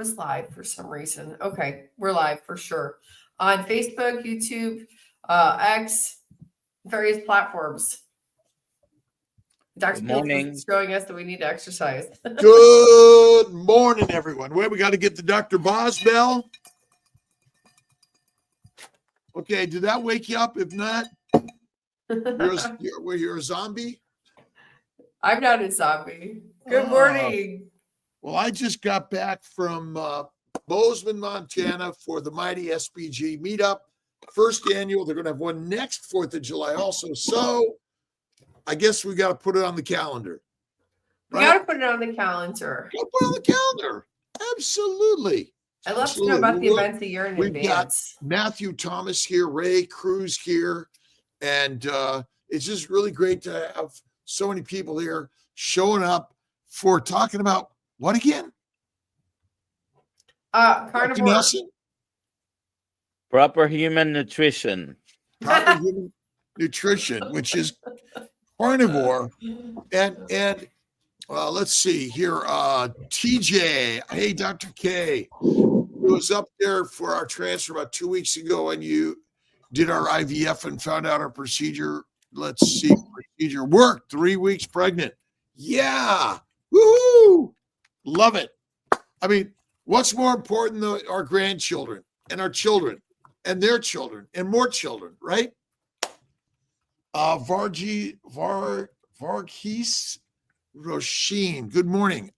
was live for some reason. Okay, we're live for sure. On Facebook, YouTube, X, various platforms. Dr. Fields showing us that we need to exercise. Good morning, everyone. Well, we got to get to Dr. Bosbell. Okay, did that wake you up? If not, you're a zombie? I'm not a zombie. Good morning. Well, I just got back from Bozeman, Montana for the Mighty SBG Meetup. First annual. They're going to have one next 4th of July also. So I guess we got to put it on the calendar. Right? We got to put it on the calendar. Got to put it on the calendar. Absolutely. I'd love to know about the events a year in advance. Got Matthew Thomas here, Ray Cruz here, and it's just really great to have so many people here showing up for talking about what again? Carnivore. Proper human nutrition. Proper human nutrition, which is carnivore, and let's see here. TJ, hey, Dr. K, was up there for our transfer about 2 weeks ago, and you did our IVF and found out our procedure. Let's see, procedure worked. 3 weeks pregnant. Yeah, woohoo! Love it. I mean, what's more important than our grandchildren and our children and their children and more children, right? Varghese Roshin, good morning.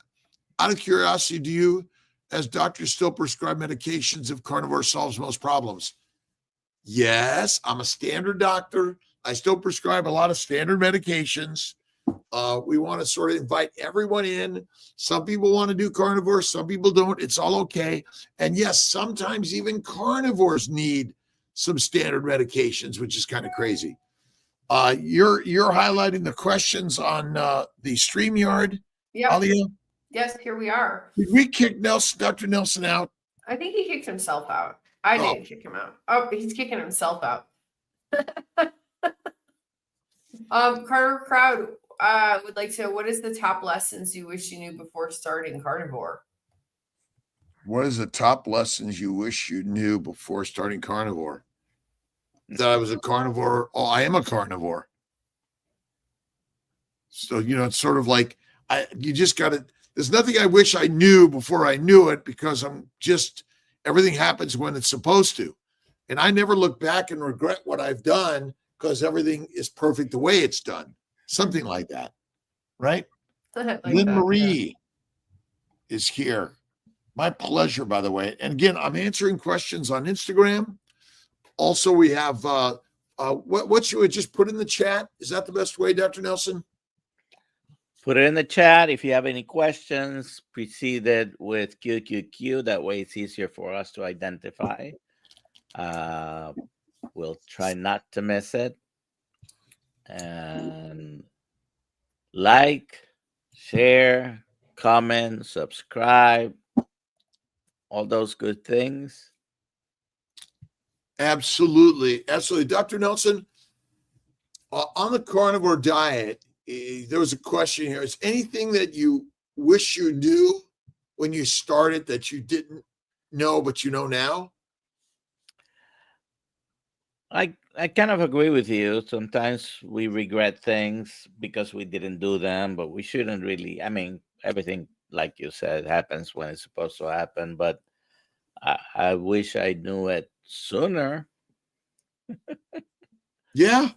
Out of curiosity, do you, as doctors, still prescribe medications if carnivore solves most problems? Yes, I'm a standard doctor. I still prescribe a lot of standard medications. We want to sort of invite everyone in. Some people want to do carnivore, some people don't. It's all okay. And yes, sometimes even carnivores need some standard medications, which is kind of crazy. You're highlighting the questions on the StreamYard. Yeah. Alia? Yes, here we are. Did we kick Dr. Nelson out? I think he kicked himself out. I didn't kick him out. Oh, he's kicking himself out. Carnivore Crowd would like to know, what is the top lessons you wish you knew before starting carnivore? What is the top lessons you wish you knew before starting carnivore? That I was a carnivore. Oh, I am a carnivore. So, it's sort of like you just got to, there's nothing I wish I knew before I knew it, because everything happens when it's supposed to. And I never look back and regret what I've done because everything is perfect the way it's done. Something like that. Right? Lynn Marie is here. My pleasure, by the way. And again, I'm answering questions on Instagram. Also, we have what you would just put in the chat. Is that the best way, Dr. Nelson? Put it in the chat. If you have any questions, precede it with QQQ. That way it's easier for us to identify. We'll try not to miss it. And like, share, comment, subscribe, all those good things. Absolutely. Absolutely. Dr. Nelson, on the carnivore diet, there was a question here. Is anything that you wish you knew when you started that you didn't know, but you know now? I kind of agree with you. Sometimes we regret things because we didn't do them, but we shouldn't really. I mean, everything, like you said, happens when it's supposed to happen, but I wish I knew it sooner. Yeah.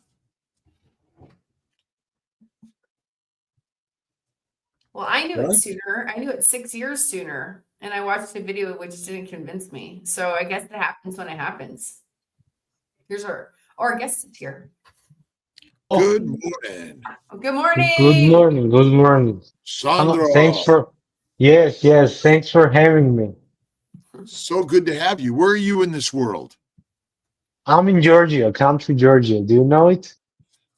Well, I knew it sooner. I knew it 6 years sooner. And I watched a video which didn't convince me. So I guess it happens when it happens. Here's our guest is here. Good morning. Good morning. Good morning. Good morning. Sandro. Yes. Thanks for having me. So good to have you. Where are you in this world? I'm in Georgia, country Georgia. Do you know it?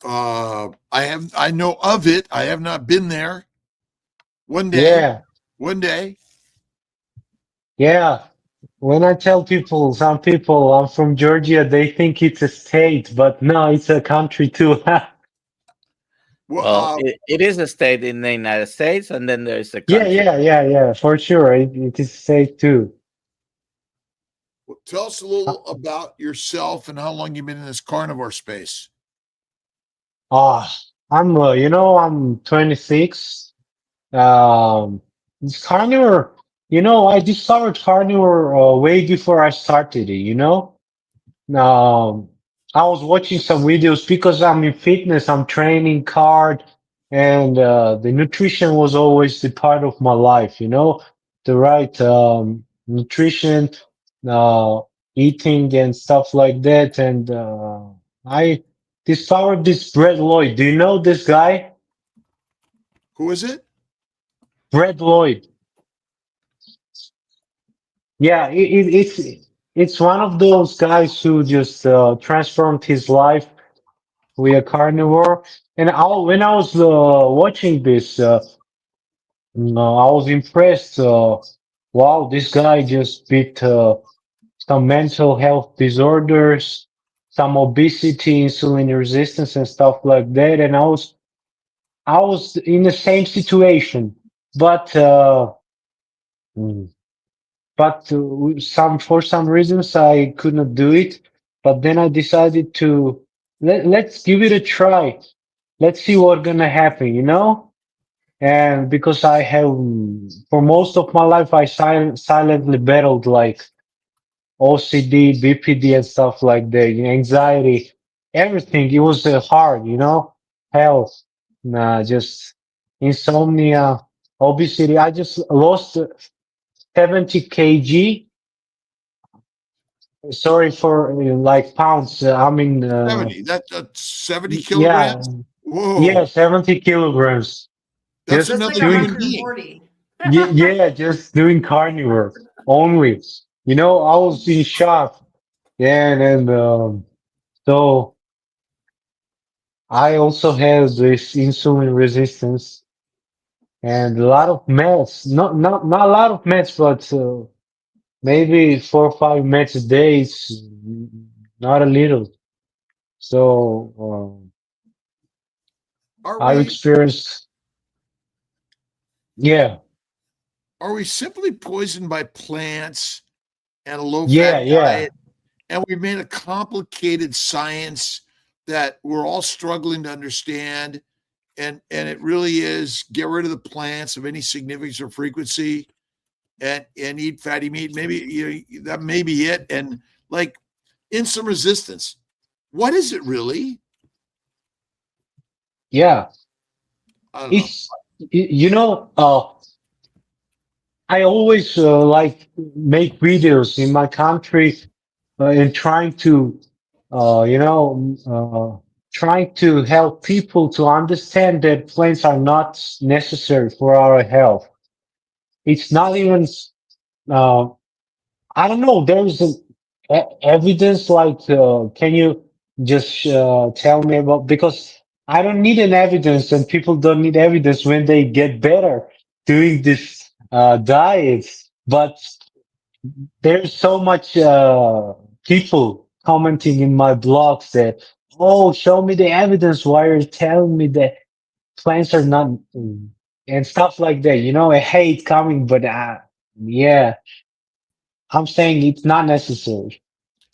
I know of it. I have not been there. One day. Yeah. One day. Yeah. When I tell people, some people I'm from Georgia, they think it's a state, but no, it's a country too. Well, Well, it is a state in the United States, and then there's a Yeah, country. yeah, for sure. It is safe too. tell us a little about yourself and how long you've been in this carnivore space. Ah, I'm 26. This carnivore, I discovered carnivore way before I started it. Um, I was watching some videos because I'm in fitness, I'm training hard, and the nutrition was always the part of my life. The right nutrition, uh, eating and stuff like that. And I discovered this Brett Lloyd. Do you know this guy? Who is it? Brett Lloyd. Yeah, it's one of those guys who just transformed his life with a carnivore. And when I was watching this, I was impressed. Wow, this guy just beat some mental health disorders, some obesity, insulin resistance, and stuff like that. And I was in the same situation, but mm, some for some reasons I could not do it. But then I decided to let's give it a try. Let's see what's gonna happen. And because I have, for most of my life, I silently battled like OCD, BPD, and stuff like that, anxiety, everything. It was hard, health, just insomnia, obesity. I just lost 70 kg. Sorry for like pounds. I mean, 70. That's 70 yeah, kilograms. yeah, Whoa. 70 kilograms. That's That's Just like another human doing, being. 140. yeah, just doing carnivore only. I was in shock. Yeah, and so I also have this insulin resistance and a lot of meds. Not a lot of meds, but maybe 4 or 5 meds a day. It's not a little. So Are I've we experienced, yeah, are we simply poisoned by plants and a low-fat yeah. diet? And we've made a complicated science that we're all struggling to understand. And it really is get rid of the plants of any significance or frequency and eat fatty meat. Maybe that may be it. And like insulin resistance, what is it really? Yeah. I don't know. It's I always like make videos in my country and uh, you know, trying to help people to understand that plants are not necessary for our health. It's not even, uh, I don't know, there's evidence like, can you just tell me about, because I don't need an evidence and people don't need evidence when they get better doing this diets. But there's so much people commenting in my blogs that, oh, show me the evidence why you're telling me that plants are not, and stuff like that. I hate coming, but yeah, I'm saying it's not necessary.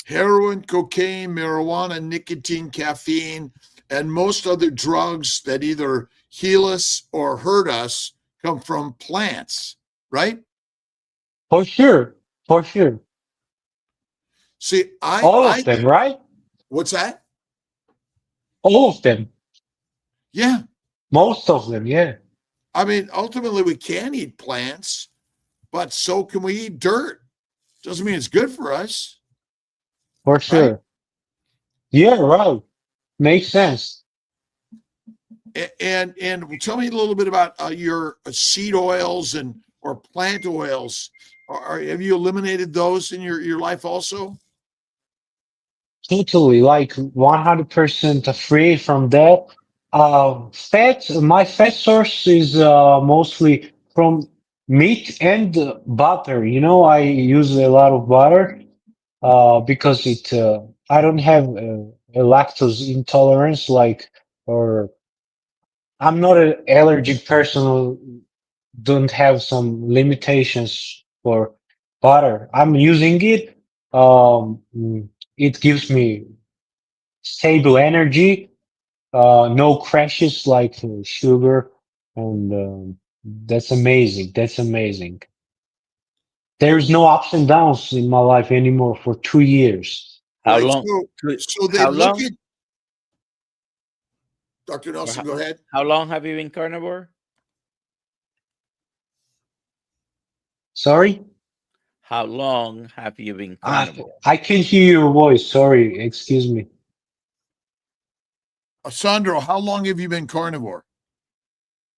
Heroin, cocaine, marijuana, nicotine, caffeine, and most other drugs that either heal us or hurt us come from plants, right? For sure, for sure. See, All I of them, right? what's that? All of them. Yeah. Most of them, yeah, I mean, ultimately we can eat plants, but so can we eat dirt. Doesn't mean it's good for us, for right? sure. Yeah, right. Makes sense. And tell me a little bit about your seed oils and or plant oils. Have you eliminated those in your life also? Totally, like 100% free from that. My fat source is mostly from meat and butter. I use a lot of butter because I don't have a lactose intolerance, like, or I'm not an allergic person who don't have some limitations for butter. I'm using it. It gives me stable energy, no crashes like sugar, and that's amazing. That's amazing. There's no ups and downs in my life anymore for 2 years. How Right. long? So they How look long? at Dr. Or Nelson, go ahead. how long have you been carnivore? Sorry? How long have you been I, carnivore? I can hear your voice. Sorry. Excuse me. Sandro, how long have you been carnivore?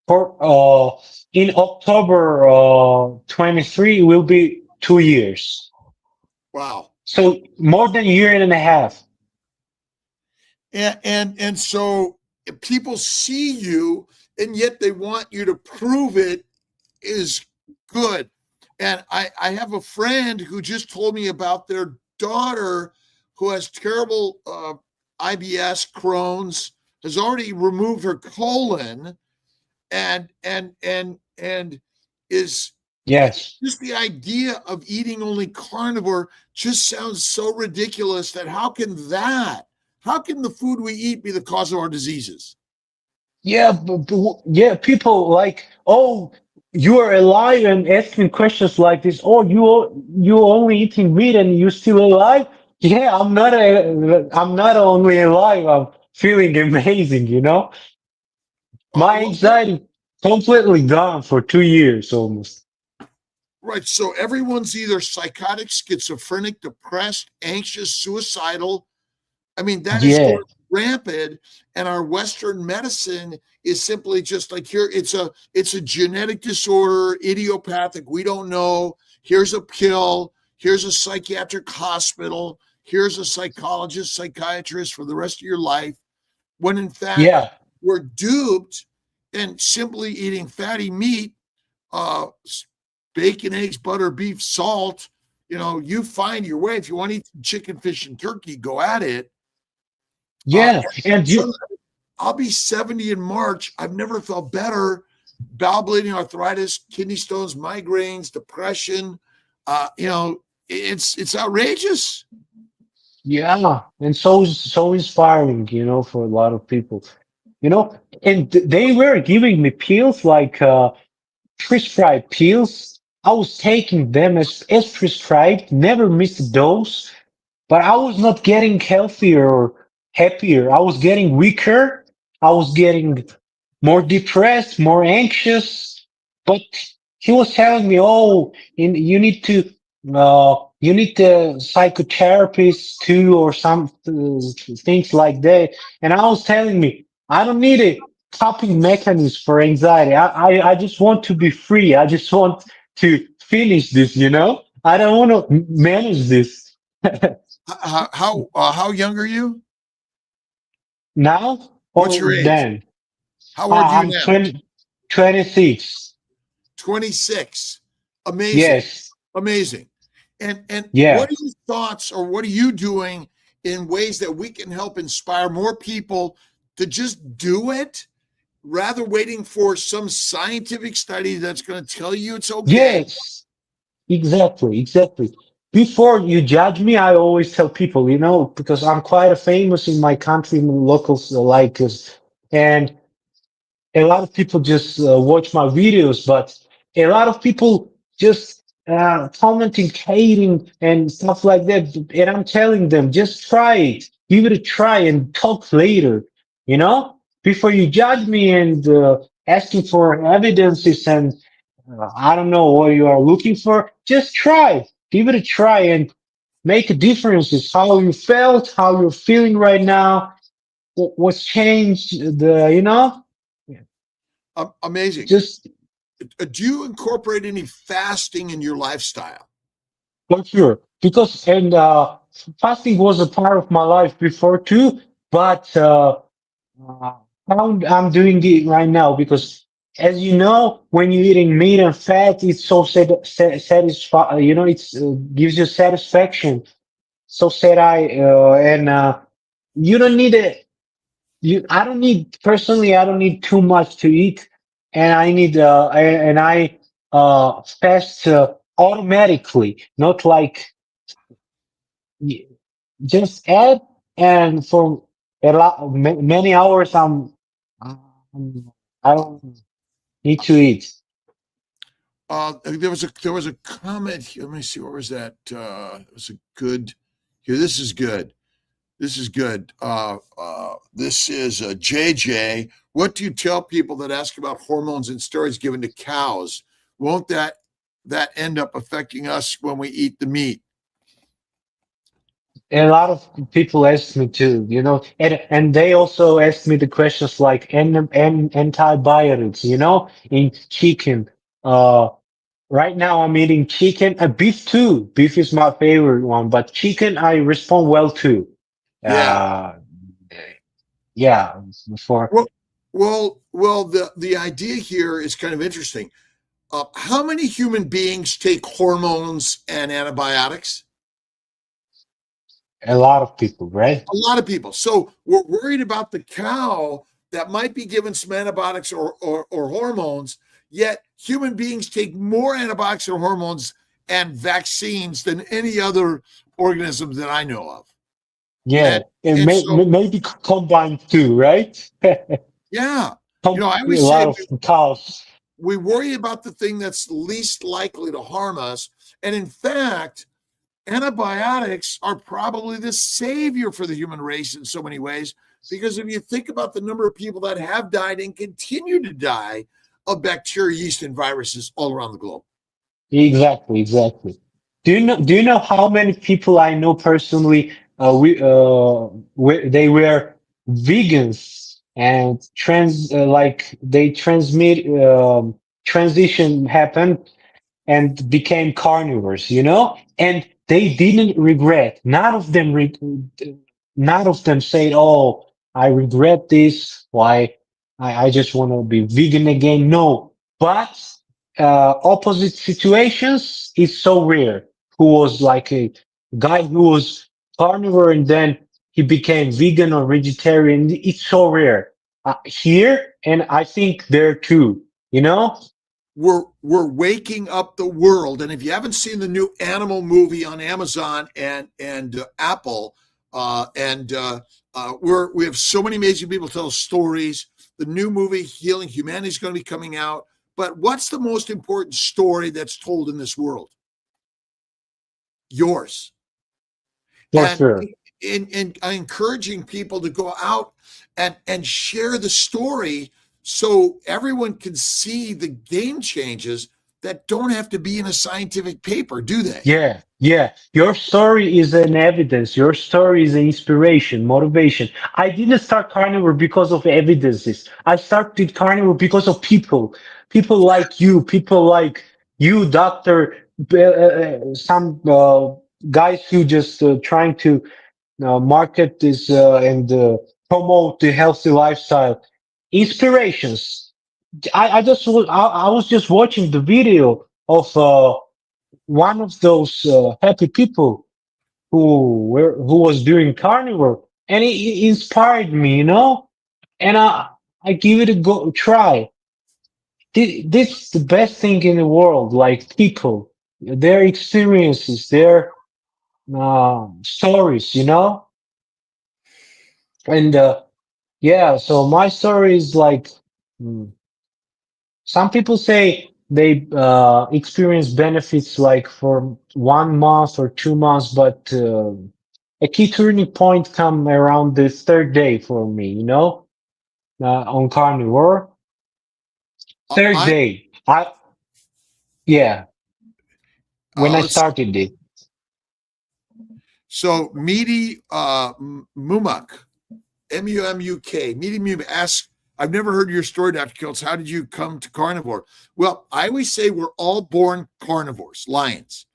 For in October 23 will be 2 years. Wow. So more than a year and a half. And so people see you, and yet they want you to prove it is good. And I have a friend who just told me about their daughter who has terrible IBS, Crohn's, has already removed her colon, and is Yes. just the idea of eating only carnivore just sounds so ridiculous. That how can the food we eat be the cause of our diseases? Yeah, yeah, people like, oh, you are alive and asking questions like this. Oh, you only eating meat and you still alive? Yeah, I'm not only alive. I'm feeling amazing. My Well, anxiety completely gone for 2 years almost. right. So everyone's either psychotic, schizophrenic, depressed, anxious, suicidal. I mean, that is Yeah, going rampant, and our Western medicine is simply just like, here. It's a genetic disorder, idiopathic. We don't know. Here's a pill. Here's a psychiatric hospital. Here's a psychologist, psychiatrist for the rest of your life. When in fact yeah, we're duped, and simply eating fatty meat, uh, bacon, eggs, butter, beef, salt. You find your way. If you want to eat chicken, fish, and turkey, go at it. Uh, yeah. And so I'll be 70 in March. I've never felt better. Bowel bleeding, arthritis, kidney stones, migraines, depression. It's outrageous. yeah, and so inspiring, for a lot of people. And they were giving me pills like prescribed pills. I was taking them as prescribed, never missed a dose, but I was not getting healthier or happier. I was getting weaker. I was getting more depressed, more anxious. But he was telling me, "Oh, you need the psychotherapist too, or some things like that." And I was telling me, "I don't need a coping mechanism for anxiety. I just want to be free. I just want to finish this. I don't want to manage this." How young are you? Now What's or your age? then? How old are you I'm now? 26. 26. Amazing. Yes. Amazing. And Yeah. what are your thoughts, or what are you doing in ways that we can help inspire more people to just do it, rather waiting for some scientific study that's going to tell you it's okay? Yes. Exactly. Exactly. Before you judge me, I always tell people, because I'm quite a famous in my country, locals like us. And a lot of people just watch my videos, but a lot of people just commenting, hating, and stuff like that. And I'm telling them, just try it, give it a try, and talk later. Before you judge me and asking for evidences and I don't know what you are looking for. Just try, give it a try, and make a difference. Is how you felt, how you're feeling right now, what's changed. Amazing. Just Do you incorporate any fasting in your lifestyle? for sure. Because and fasting was a part of my life before too, but uh, I'm doing it right now because, as you know, when you're eating meat and fat, it's so satisfy. It's gives you satisfaction. So said I, and you don't need it. I don't need personally. I don't need too much to eat, and I need and I fast automatically, not like y- just add and for a lot many hours um, I don't need to eat. There was a comment here. Let me see. What was that? It was a good. Here, this is good. This is good. This is JJ. What do you tell people that ask about hormones and steroids given to cows? Won't that end up affecting us when we eat the meat? A lot of people ask me too, and they also ask me the questions like antibiotics, in chicken. Uh, right now I'm eating chicken, beef too. Beef is my favorite one, but chicken I respond well to. Yeah. Uh, yeah, for Well. The idea here is kind of interesting. How many human beings take hormones and antibiotics? a lot of people, right? A lot of people. So we're worried about the cow that might be given some antibiotics or hormones, yet human beings take more antibiotics or hormones and vaccines than any other organism that I know of. Yeah, And and and so maybe combined too, right? yeah, I A always say lot of cows. we worry about the thing that's least likely to harm us. And in fact, antibiotics are probably the savior for the human race in so many ways, because if you think about the number of people that have died and continue to die of bacteria, yeast, and viruses all around the globe. Exactly, exactly. Do you know how many people I know personally? They were vegans and like they transmit transition happened and became carnivores, and they didn't regret. None of them said, "Oh, I regret this. Why? I just want to be vegan again." No, but opposite situations is so rare. Who was like a guy who was carnivore and then he became vegan or vegetarian. It's so rare here, and I think there too. You know? We're waking up the world. And if you haven't seen the new animal movie on Amazon and Apple, we have so many amazing people tell stories. The new movie Healing Humanity is going to be coming out. But what's the most important story that's told in this world? Yours. For And sure. in encouraging people to go out and share the story so everyone can see the game changes that don't have to be in a scientific paper, do they? Yeah, yeah. Your story is an evidence. Your story is an inspiration, motivation. I didn't start carnivore because of evidences. I started carnivore because of people. People like you, doctor, some guys who just trying to market this and promote the healthy lifestyle. Inspirations. I was just watching the video of one of those happy people who was doing carnivore, and it inspired me, and I give it a go try. This is the best thing in the world, like people, their experiences, their stories, and yeah. So my story is like. hmm, Some people say they experience benefits like for 1 month or 2 months, but a key turning point come around the third day for me, on carnivore. Third I day, yeah, when I let's see. started it. So Meaty Mumak, M-U-M-U-K, Meaty Mumak asks, I've never heard your story, Dr. Kiltz. How did you come to carnivore? Well, I always say we're all born carnivores, lions.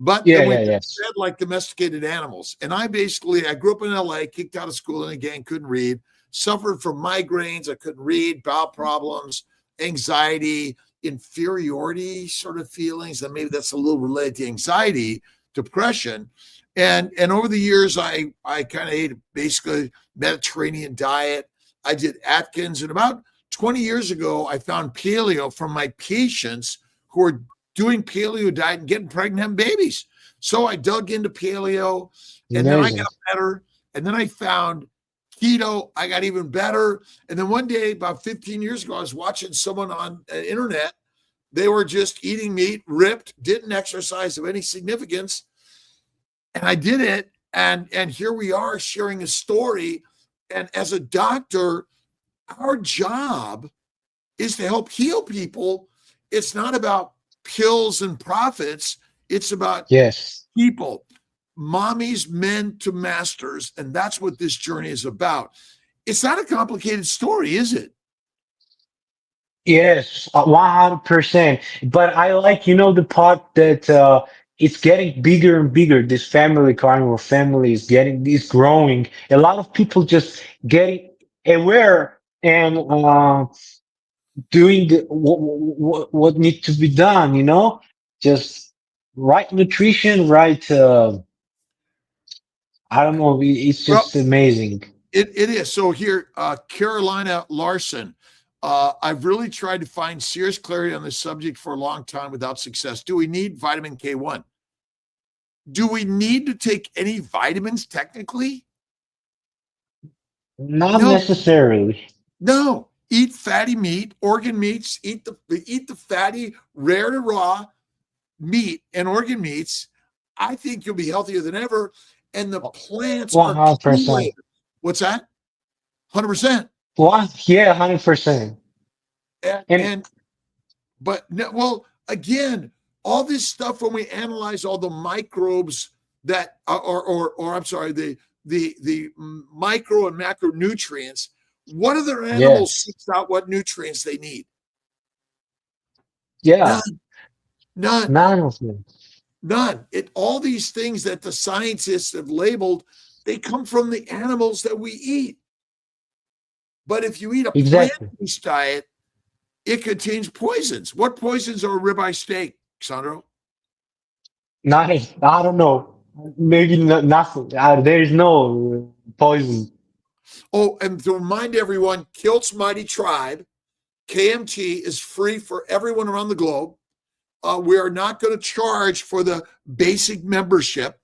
But Yeah, then we've yeah, been yes, fed like domesticated animals. And I grew up in LA, kicked out of school and again, couldn't read, suffered from migraines. I couldn't read, bowel problems, anxiety, inferiority sort of feelings. And maybe that's a little related to anxiety, depression. And over the years, I kind of ate basically Mediterranean diet, I did Atkins. And about 20 years ago, I found paleo from my patients who are doing paleo diet and getting pregnant, having babies. So I dug into paleo, and then I got better. And then I found keto. I got even better. And then one day, about 15 years ago, I was watching someone on the internet. They were just eating meat, ripped, didn't exercise of any significance. And I did it. And here we are sharing a story. And as a doctor, our job is to help heal people. It's not about pills and profits. It's about people, mommies, men to masters. And that's what this journey is about. It's not a complicated story, is it? Yes, 100%. But I like, the part that it's getting bigger and bigger. This family carnivore family is growing. A lot of people just getting aware and doing what needs to be done, just right nutrition, right. I don't know. It's just amazing. It is. So here, Carolina Larson, I've really tried to find serious clarity on this subject for a long time without success. Do we need vitamin K1? Do we need to take any vitamins technically? Not necessarily. No. Eat fatty meat, organ meats, eat the fatty, rare to raw meat and organ meats. I think you'll be healthier than ever. And the plants 100%. What's that? 100%. Yeah, 100%. Well, again, all this stuff when we analyze all the microbes that or I'm sorry, the micro and macronutrients, what other animals seeks out what nutrients they need? Yeah. None. None of them. None. All these things that the scientists have labeled, they come from the animals that we eat. But if you eat a plant-based diet, it contains poisons. What poisons are a ribeye steak, Sandro? I don't know. Maybe nothing. There is no poison. Oh, and to remind everyone, Kilt's Mighty Tribe, KMT, is free for everyone around the globe. We are not going to charge for the basic membership.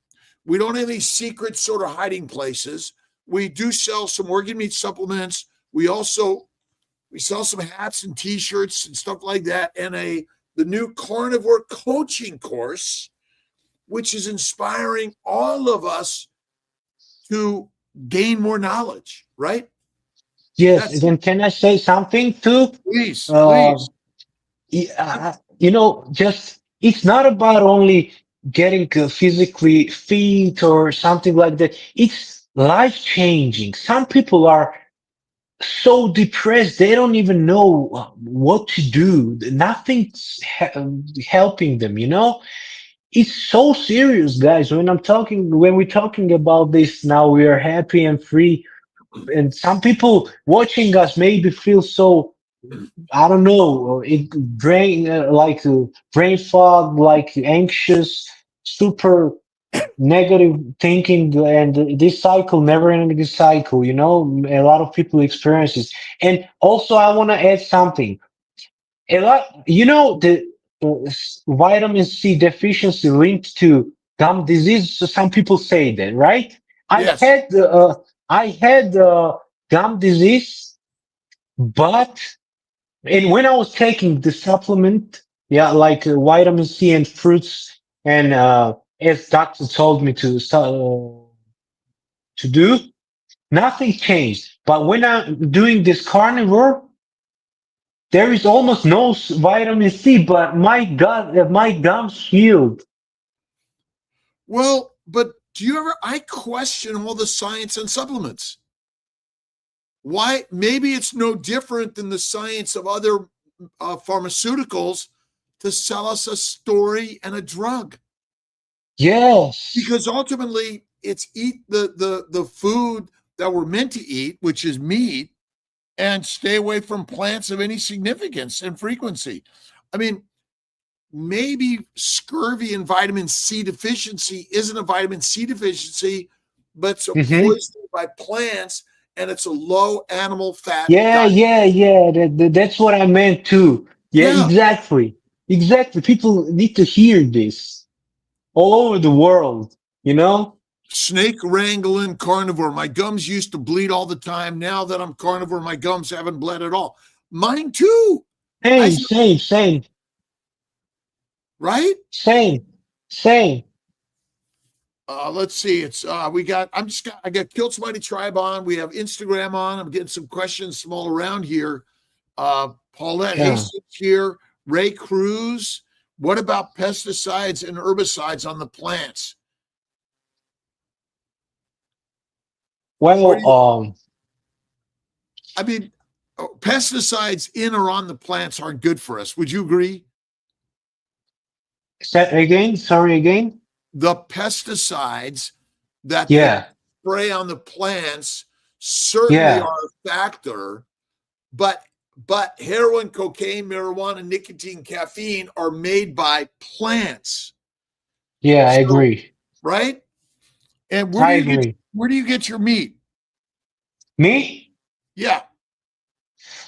We don't have any secret sort of hiding places. We do sell some organ meat supplements. We sell some hats and T-shirts and stuff like that, and the new carnivore coaching course, which is inspiring all of us to gain more knowledge, right? Yes, and can I say something too? Please. Just it's not about only getting physically fit or something like that. It's life changing. Some people are so depressed they don't even know what to do. Nothing's helping them. It's so serious, guys. When we're talking about this now, we are happy and free, and some people watching us maybe feel so, I don't know, brain fog, like anxious, super negative thinking, and this cycle, never ending cycle. A lot of people experience it. And also, I want to add something. A lot, the vitamin C deficiency linked to gum disease. So some people say that, right? Yes. I had gum disease, and when I was taking the supplement, like vitamin C and fruits, and as doctor told me to do, nothing changed. But when I'm doing this carnivore, there is almost no vitamin C, but my gums healed. Well, but I question all the science and supplements. Why? Maybe it's no different than the science of other pharmaceuticals to sell us a story and a drug. Yes. Because ultimately it's eat the food that we're meant to eat, which is meat, and stay away from plants of any significance and frequency. I mean, maybe scurvy and vitamin C deficiency isn't a vitamin C deficiency, but it's a poison by plants. and it's a low animal fat Yeah, diet. yeah, yeah. That's what I meant too. Yeah, Yeah. exactly. Exactly. People need to hear this all over the world, you know? Snake wrangling carnivore. My gums used to bleed all the time. Now that I'm carnivore, my gums haven't bled at all. Mine too. I Same, feel, same, same, right? same, same. Let's see. It's I got Kilt Mighty Tribe on. We have Instagram on. I'm getting some questions from all around here. Paulette Yeah. Hastings here. Ray Cruz. What about pesticides and herbicides on the plants? Where do Well, you, I mean, pesticides in or on the plants aren't good for us. Would you agree? say again, sorry again. The pesticides that they Yeah, spray on the plants certainly yeah, are a factor, but heroin, cocaine, marijuana, nicotine, caffeine are made by plants. yeah, I So, agree. right? And I agree. where do you get your meat? Me? Yeah.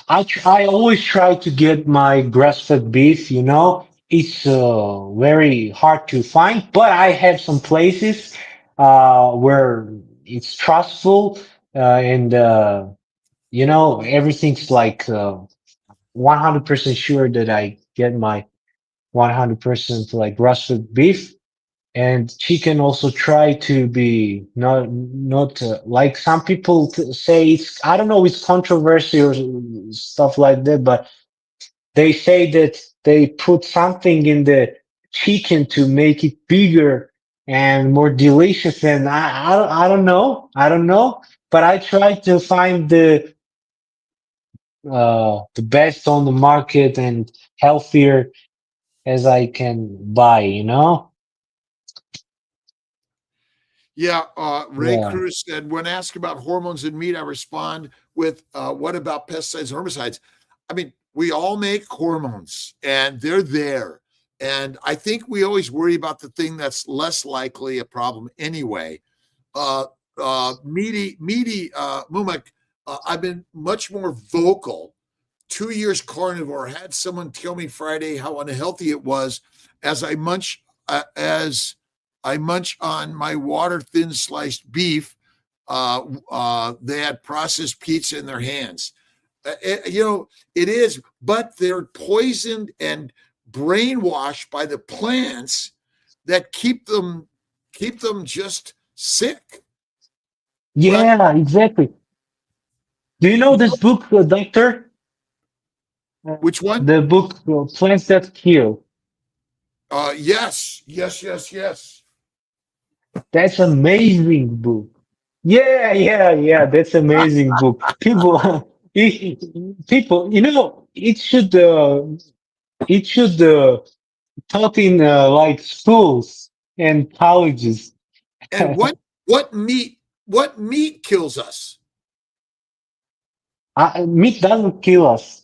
I always try to get my grass-fed beef, you know. It's very hard to find, but I have some places where it's trustful and you know everything's like 100% sure that I get my 100% like grass-fed beef. And chicken also try to be not like some people say it's I don't know it's controversy or stuff like that, but they say that they put something in the chicken to make it bigger and more delicious. And I don't know, but I try to find the best on the market and healthier as I can buy. You know? Yeah, Ray Yeah. Cruz said, when asked about hormones in meat, I respond with, what about pesticides and herbicides? I mean, we all make hormones and they're there. And I think we always worry about the thing that's less likely a problem anyway. Mumak, I've been much more vocal. 2 years carnivore, had someone tell me Friday how unhealthy it was as I munch on my water thin sliced beef. They had processed pizza in their hands. It is, but they're poisoned and brainwashed by the plants that keep them just sick. But Yeah, exactly. Do you know this book, Doctor? which one? The book Plants That Kill. Yes, yes, yes, yes. That's amazing book. Yeah, yeah, yeah. That's amazing book. People, people, you know, it should taught in like schools and colleges. And what meat what meat kills us? Meat doesn't kill us.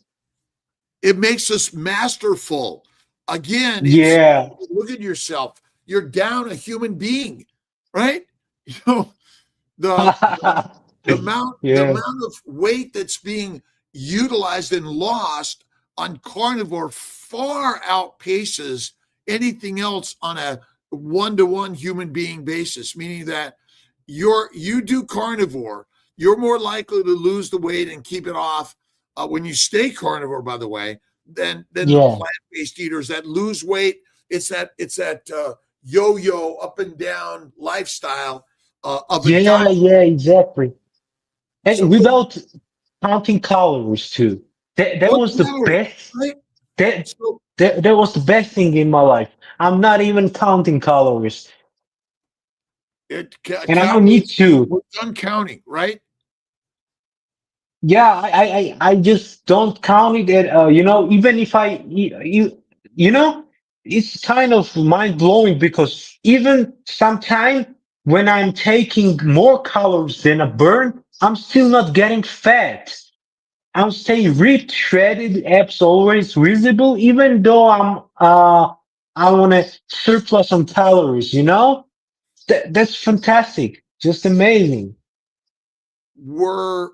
It makes us masterful. Again, it's Yeah, look at yourself. You're down a human being, right? You know, the the yeah, amount of weight that's being utilized and lost on carnivore far outpaces anything else on a one-to-one human being basis, meaning that you do carnivore, you're more likely to lose the weight and keep it off when you stay carnivore, by the way, than the yeah, plant-based eaters that lose weight. It's that yo-yo up and down lifestyle of a diet. yeah, yeah, exactly. So And without counting calories too. That what was the calories, best. right? That So that was the best thing in my life. I'm not even counting calories, and I don't need calories, to. we're done counting, right? Yeah, I just don't count it. At, you know, even if you know, it's kind of mind blowing because even sometime when I'm taking more calories than a burn, I'm still not getting fat. I'm staying ripped, shredded, abs always visible, even though I'm on a surplus on calories. You know, that's fantastic, just amazing. we're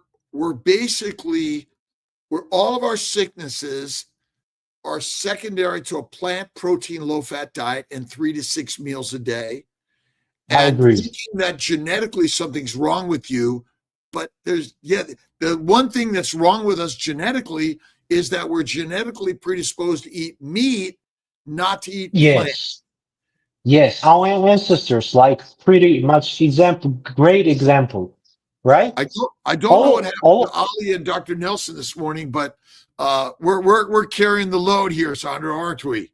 basically, all of our sicknesses are secondary to a plant protein low fat diet and 3 to 6 meals a day. I And agree. thinking that genetically something's wrong with you, but the one thing that's wrong with us genetically is that we're genetically predisposed to eat meat, not to eat plants. Yes, our ancestors, like pretty much great example, right? I don't know what happened to Ali and Dr. Nelson this morning, but we're carrying the load here, Sandro, aren't we?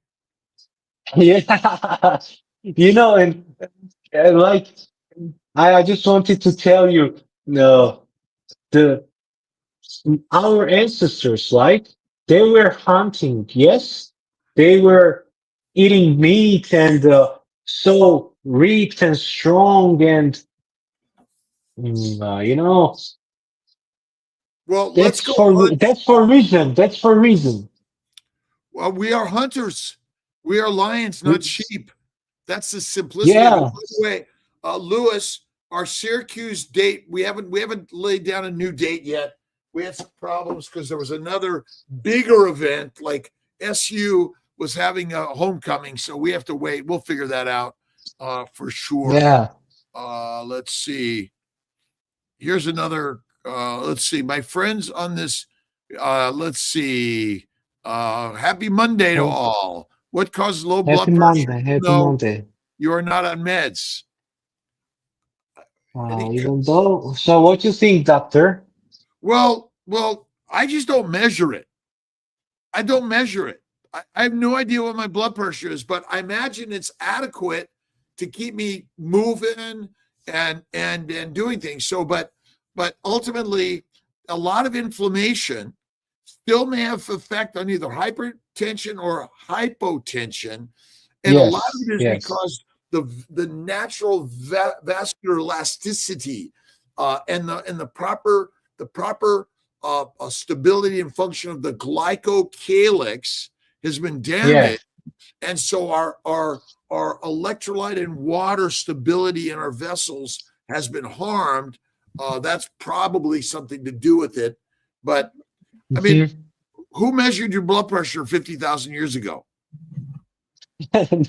Yeah, and like I just wanted to tell you, the our ancestors, like they were hunting, yes, they were eating meat and so ripped and strong and Well, let's go hunt. that's for a reason. That's for a reason. Well, we are hunters. We are lions, not sheep. That's the simplicity of it. Yeah. By the way, Lewis, our Syracuse date, we haven't laid down a new date yet. We had some problems because there was another bigger event, like SU was having a homecoming, so we have to wait. We'll figure that out for sure. Yeah. Let's see. Here's another. Let's see. My friends on this. Let's see. Happy Monday to all. What causes low blood pressure? Happy Monday. You are not on meds. Even though, so what do you think, doctor? Well, I just don't measure it. I don't measure it. I have no idea what my blood pressure is, but I imagine it's adequate to keep me moving and doing things. So, but ultimately, a lot of inflammation still may have effect on either hypertension or hypotension. And a lot of it is because the natural vascular elasticity and the proper stability and function of the glycocalyx has been damaged. And so our electrolyte and water stability in our vessels has been harmed. That's probably something to do with it. But I mean, who measured your blood pressure 50,000 years ago?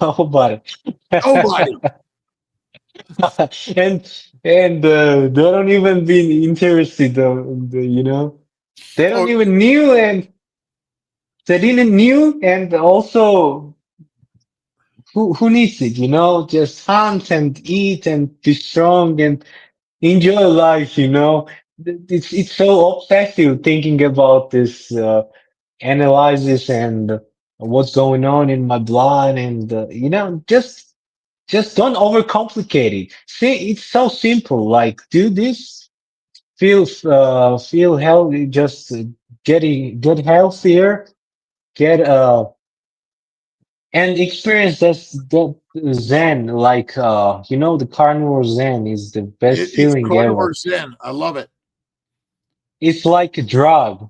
Nobody. Nobody. and they don't even be interested. They don't even knew, and they didn't knew, and also who needs it? Just hunt and eat and be strong and enjoy life. It's so obsessive thinking about this analysis and what's going on in my blood, and just don't overcomplicate it. See, it's so simple. Like, do this, feel healthy, just get healthier, get and experience that zen. Like, the carnivore zen is the best It's feeling carnivore ever. zen. I love it. It's like a drug.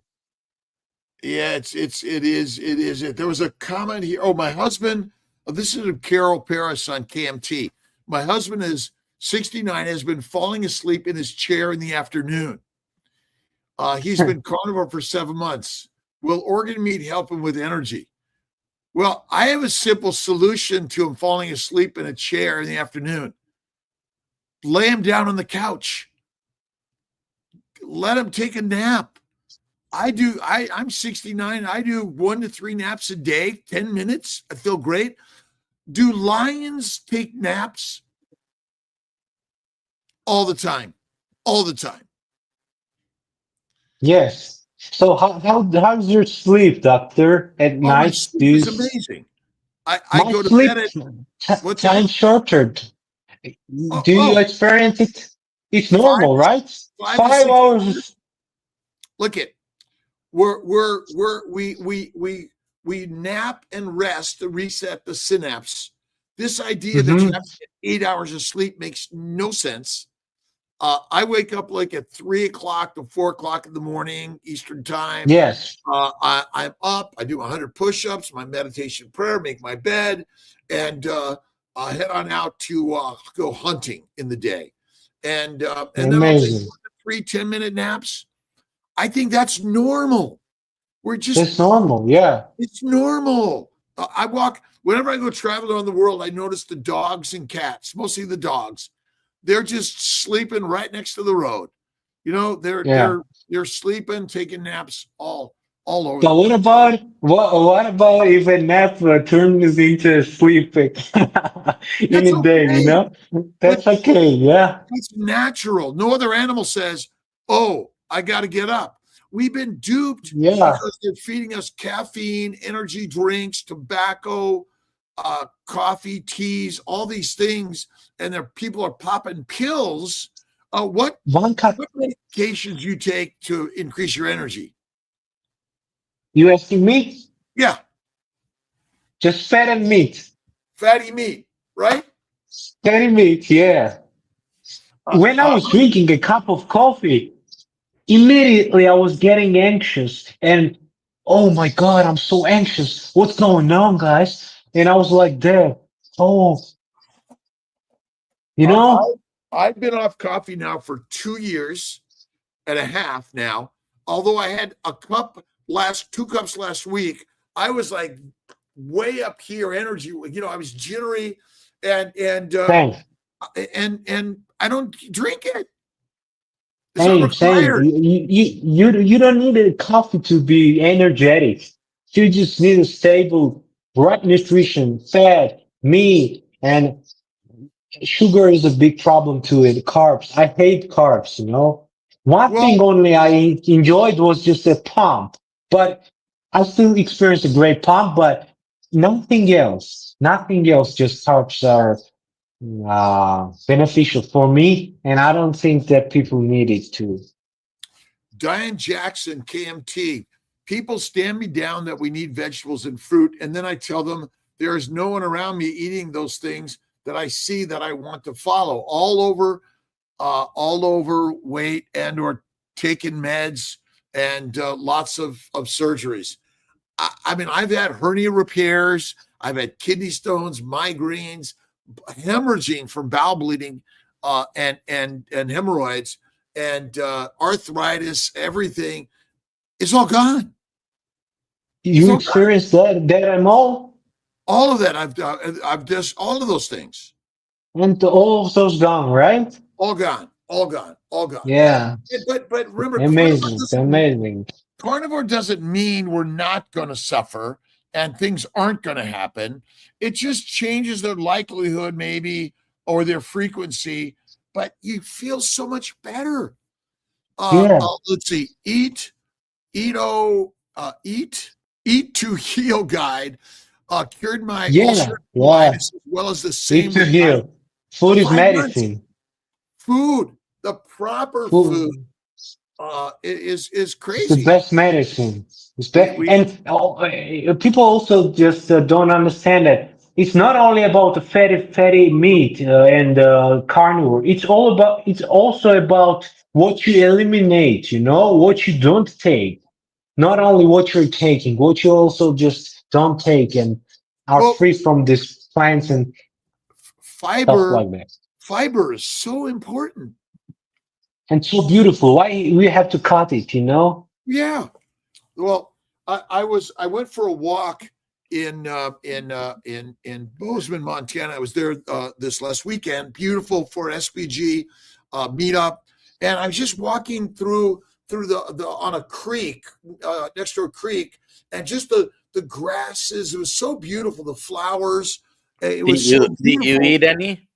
Yeah, it is. There was a comment here. Oh, my husband. This is Carol Paris on KMT. My husband is 69, has been falling asleep in his chair in the afternoon. He's been carnivore for 7 months. Will organ meat help him with energy? Well, I have a simple solution to him falling asleep in a chair in the afternoon. Lay him down on the couch. Let him take a nap. I'm 69. I do 1 to 3 naps a day, 10 minutes. I feel great. Do lions take naps? All the time. All the time. Yes. So how's your sleep, doctor? At Oh, my night, sleep is amazing. I go to sleep bed at time shortened. Do you experience it? It's 5 normal, right? 5 to 5 6 hours. Look it. We nap and rest to reset the synapse. This idea that you have to get 8 hours of sleep makes no sense. I wake up like at 3 o'clock to 4 o'clock in the morning, Eastern time. Yes. I'm up. I do 100 push-ups, my meditation prayer, make my bed, and I head on out to go hunting in the day. And then I'll take 1 Amazing. to 3 10-minute naps. I think that's normal. It's normal. Yeah. It's normal. I walk, whenever I go travel around the world, I notice the dogs and cats, mostly the dogs. They're just sleeping right next to the road. You know, they're sleeping, taking naps all over the So place. what about if a nap turns into sleeping in That's a day? You okay. know, But that's okay. Yeah. it's natural. No other animal says, "Oh, I got to get up." We've been duped Yeah. because they're feeding us caffeine, energy drinks, tobacco, coffee, teas, all these things, and people are popping pills. What One cup. medications you take to increase your energy? You asking me? Yeah, Just fat and meat. fatty meat, right? Fatty meat. Yeah. Uh, When I uh, was drinking a cup of coffee, immediately I was getting anxious and oh my God, I'm so anxious. What's going on, guys? And I was like, there. Oh, you I, know? I've been off coffee now for 2 years and a half now. Although I had 2 cups last week, I was like way up here energy. You know, I was jittery, and Same, and I don't drink it. It's not same. required. You don't need a coffee to be energetic. You just need a stable, right nutrition, fat, meat, and sugar is a big problem to it. Carbs. I hate carbs, you know. One Well, thing only I enjoyed was just a pump, but I still experience a great pump, but nothing else. Nothing else. Just carbs are beneficial for me, and I don't think that people need it to. Diane Jackson, KMT. People stand me down that we need vegetables and fruit, and then I tell them there is no one around me eating those things that I see that I want to follow. All over weight and/or taking meds and lots of surgeries. I mean, I've had hernia repairs, I've had kidney stones, migraines, hemorrhaging from bowel bleeding, and hemorrhoids, and arthritis. Everything is all gone. It's You all gone. experience that and All of that I've just all of those things and all of those gone, right? all gone, all gone, all gone. Yeah, But remember, amazing, amazing. carnivore doesn't mean we're not going to suffer and things aren't going to happen. It just changes their likelihood, maybe, or their frequency. But you feel so much better. Yeah, Let's see. Eat to Heal guide cured my yeah, ulcerative yeah. colitis as well as the same Eat to with diabetes. heal. Food is 5 months. medicine. Food, the proper food, Food. is It's the crazy. best medicine. It's We and people also just don't understand that it's not only about the fatty meat and carnivore. It's also about what you eliminate. You know what you don't take. Not only what you're taking, what you also just don't take and are well free from these plants and stuff fiber like that. fiber is so important. And so beautiful. Why we have to cut it? You know? Yeah. Well, I went for a walk in Bozeman, Montana. I was there this last weekend. Beautiful for SPG meetup, and I was just walking through the on a creek next to a creek, and just the grasses. It was so beautiful. The flowers. It was so Did you beautiful. eat any?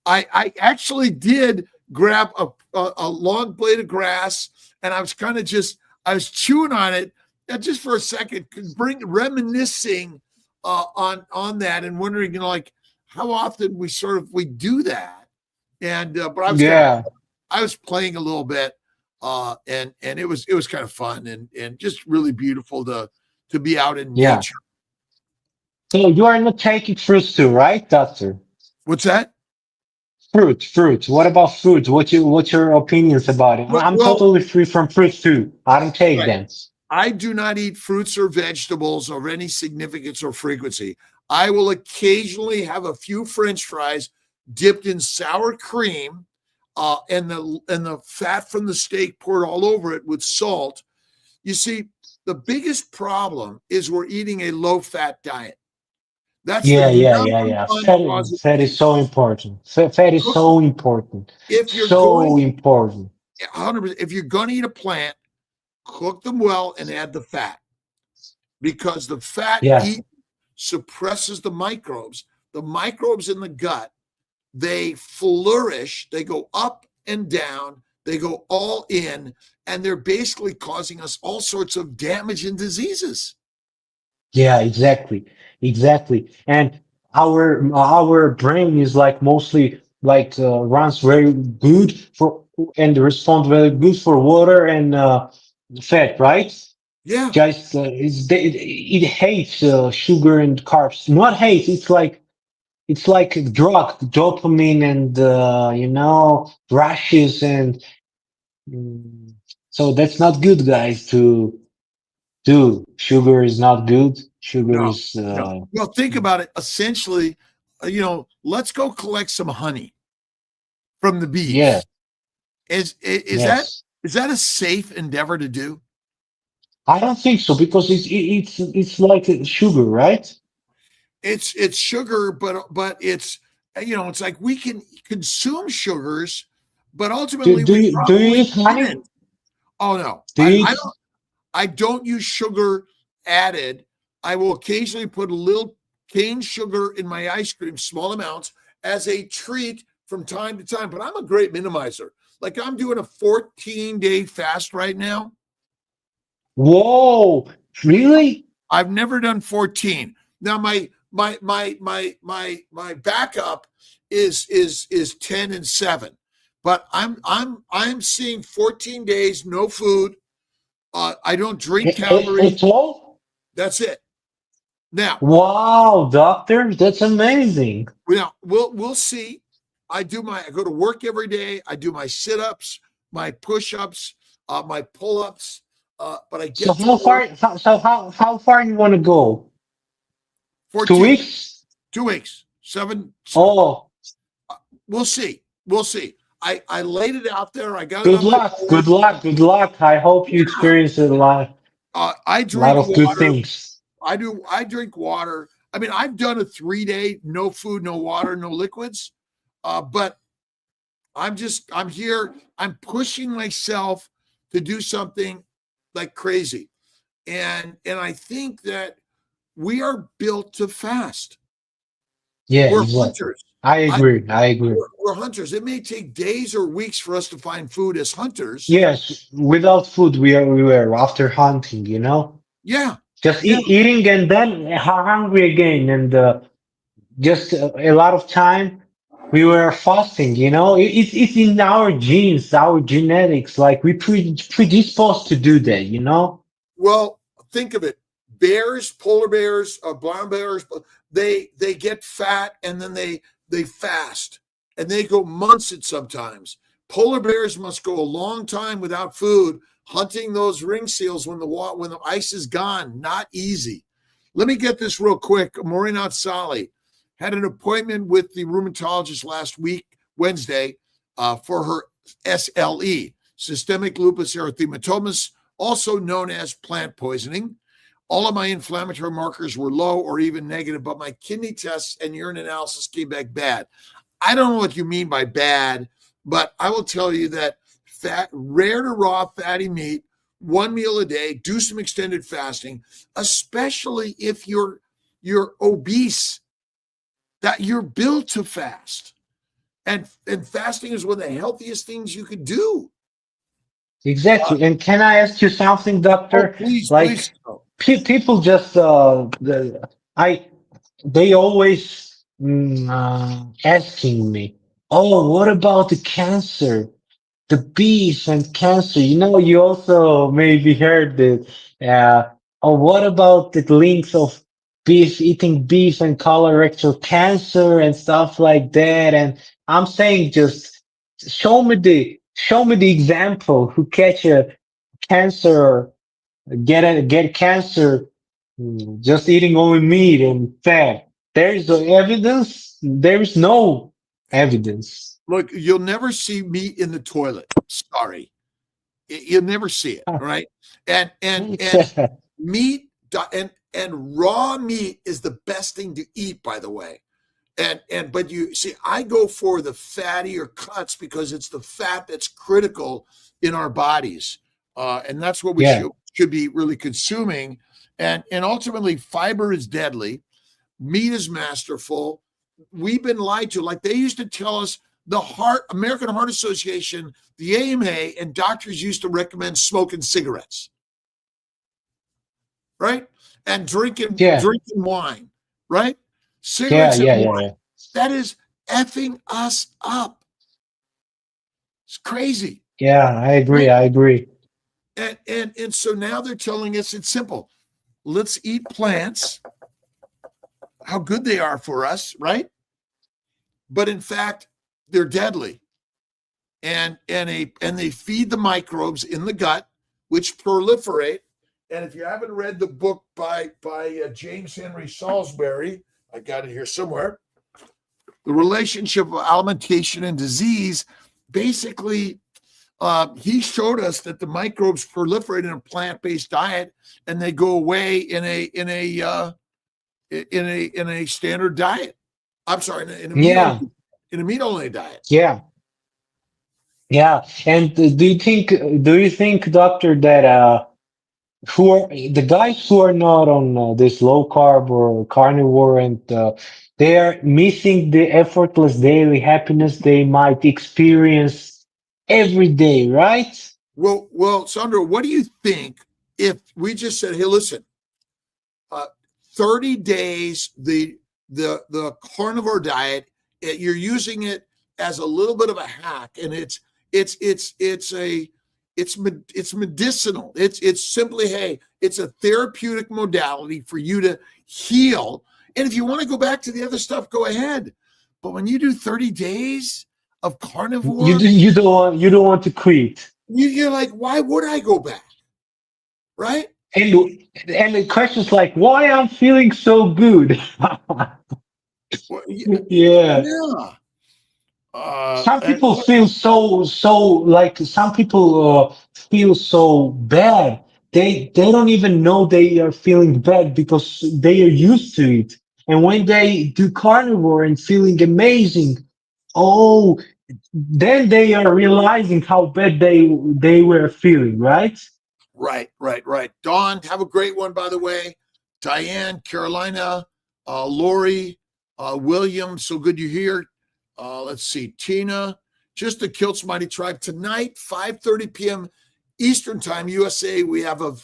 I actually did grab a long blade of grass, and I was I was chewing on it, and just for a second, reminiscing on that, and wondering, like how often we do that. And but Yeah, I was playing a little bit, and it was kind of fun and just really beautiful to be out in yeah. nature. So you are not taking fruits too, right, doctor? What's that? Fruit. What about fruits? What's your opinions about it? I'm Well, totally free from fruits too. I don't take right. them. I do not eat fruits or vegetables of any significance or frequency. I will occasionally have a few French fries dipped in sour cream and the fat from the steak poured all over it with salt. You see, the biggest problem is we're eating a low-fat diet. That's the Yeah, yeah, yeah, number yeah. one cause of Fat is disease. so important. Fat is Cook- so important. If you're So going important. 100%, if you're going to eat a plant, cook them well and add the fat, because the fat Yeah, suppresses the microbes. The microbes in the gut, they flourish, they go up and down, they go all in, and they're basically causing us all sorts of damage and diseases. yeah, exactly, exactly. And our brain is like mostly like runs very good for and responds very good for water and fat, right? Yeah, Just it hates sugar and carbs. Not hate. It's like a drug, dopamine and rushes and mm, so that's not good, guys. To do sugar is not good. Sugar no, is no. Well, think about it. Essentially, let's go collect some honey from the yeah, bees. Is that yes. is that a safe endeavor to do? I don't think so because it's like sugar, right? It's sugar, but it's like we can consume sugars, but Do ultimately do we you do you probably eat honey? shouldn't. Oh no, Do you eat? I don't use sugar added. I will occasionally put a little cane sugar in my ice cream, small amounts, as a treat from time to time. But I'm a great minimizer. Like I'm doing a 14-day fast right now. Whoa, really? I've never done 14. Now my backup is 10 and 7. But I'm seeing 14 days, no food. I don't drink calories. It's low? That's it. Now, Wow, doctor, that's amazing. we'll see. I go to work every day. I do my sit-ups, my push-ups, my pull-ups. But I So get to how work far? How far you want to go? 2 14, weeks? 2 weeks, 7. Oh, We'll see. We'll see. I laid it out there. I got it good on my luck, board. good luck, good luck. I hope you Yeah. experience I a lot drink of good water. things. I do. I drink water. I mean, I've done a 3-day, no food, no water, no liquids. But I'm here. I'm pushing myself to do something like crazy. And I think that we are built to fast. Yeah, We're exactly. hunters. I I agree. I agree. we're hunters. It may take days or weeks for us to find food as hunters. Yes, without food, we were after hunting, you know, Yeah. just Yeah. eating and then hungry again, and just a lot of time we were fasting. You know, it's in our genes, our genetics. Like we predisposed to do that. You know. Well, think of it. Bears, polar bears, brown bears, they get fat and then they fast and they go months at sometimes. Polar bears must go a long time without food, hunting those ring seals when the ice is gone. Not easy. Let me get this real quick. Maureen Sali had an appointment with the rheumatologist last week, Wednesday, for her SLE, systemic lupus erythematosus, also known as plant poisoning. All of my inflammatory markers were low or even negative, but my kidney tests and urine analysis came back bad. I don't know what you mean by bad, but I will tell you that rare to raw fatty meat, one meal a day, do some extended fasting, especially if you're obese, that you're built to fast. And fasting is one of the healthiest things you could do. Exactly. And can I ask you something, Oh, doctor? please, please. Like people just I they always asking me, oh, what about the cancer? The beef and cancer. You know, you also maybe heard that. Or what about the links of beef, eating beef and colorectal cancer and stuff like that? And I'm saying just show me the example who catch a cancer, get cancer, just eating only meat and fat. There is no evidence. There is no evidence. Look, you'll never see meat in the toilet. Sorry. You'll never see it, right? And meat and raw meat is the best thing to eat, by the way. But you see, I go for the fattier cuts because it's the fat that's critical in our bodies, and that's what we should be really consuming. And ultimately, fiber is deadly. Meat is masterful. We've been lied to. Like they used to tell us, the American Heart Association, the AMA, and doctors used to recommend smoking cigarettes, right? And drinking wine, right? Cigarettes and wine. That is effing us up. It's crazy. Yeah, I agree. I agree. And so now they're telling us it's simple. Let's eat plants. How good they are for us, right? But in fact, they're deadly. And they feed the microbes in the gut, which proliferate. And if you haven't read the book by James Henry Salisbury, I got it here somewhere, The Relationship of Alimentation and Disease, basically he showed us that the microbes proliferate in a plant-based diet and they go away in a standard diet. I'm sorry, in a meat-only diet. Yeah. And do you think, doctor, that who are the guys who are not on this low carb or carnivore, and they are missing the effortless daily happiness they might experience every day, right? Well, Sandro, what do you think if we just said, hey, listen, 30 days, the carnivore diet, you're using it as a little bit of a hack, and it's medicinal. It's simply, hey, it's a therapeutic modality for you to heal. And if you want to go back to the other stuff, go ahead. But when you do 30 days of carnivore, you don't want to quit. You're like, why would I go back? Right? And the question's like, why I'm feeling so good? Well, yeah. Some people feel some people feel so bad. They don't even know they are feeling bad because they are used to it. And when they do carnivore and feeling amazing, oh, then they are realizing how bad they were feeling, right? Right. Dawn, have a great one, by the way. Diane, Carolina, Lori, William, so good you're here. Let's see, Tina, just the Kilt's Mighty Tribe. Tonight, 5:30 p.m. Eastern Time, USA, we have a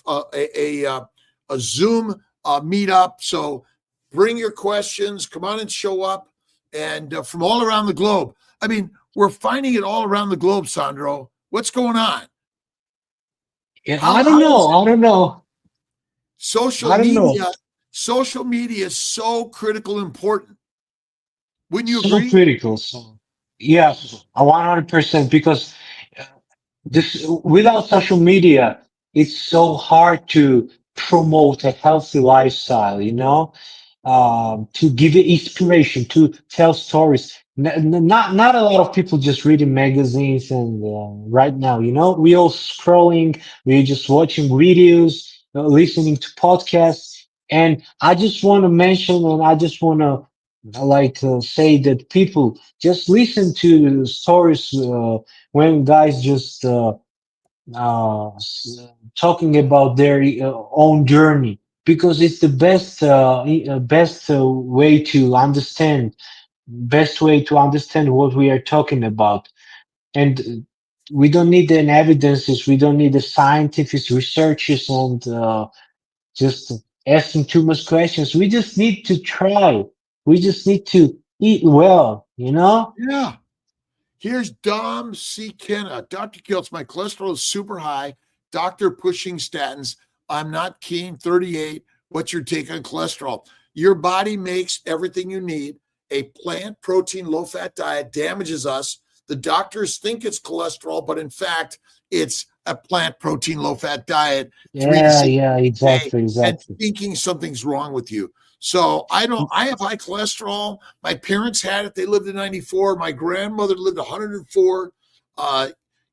Zoom meetup. So bring your questions, come on and show up, and from all around the globe. I mean, we're finding it all around the globe, Sandro. What's going on? Yeah, I don't know. Social media is so critical, important. Wouldn't you agree? So critical. So, yeah, 100%. Because without social media, it's so hard to promote a healthy lifestyle. To give it inspiration, to tell stories. Not a lot of people just reading magazines, and right now, we all scrolling, we're just watching videos, listening to podcasts. And I just want to mention, and I just want to say that people just listen to stories when guys just talking about their own journey, because it's the best way to understand what we are talking about. And we don't need an evidences, we don't need the scientific researches, and just asking too much questions. We just need to try. We just need to eat well. Yeah. Here's Dom C. Kenna. Dr. Kiltz, my cholesterol is super high. Doctor pushing statins. I'm not keen. 38. What's your take on cholesterol? Your body makes everything you need. A plant protein, low-fat diet damages us. The doctors think it's cholesterol, but in fact, it's a plant protein, low-fat diet. Yeah, exactly. And thinking something's wrong with you. So I have high cholesterol. My parents had it. They lived to 94. My grandmother lived 104.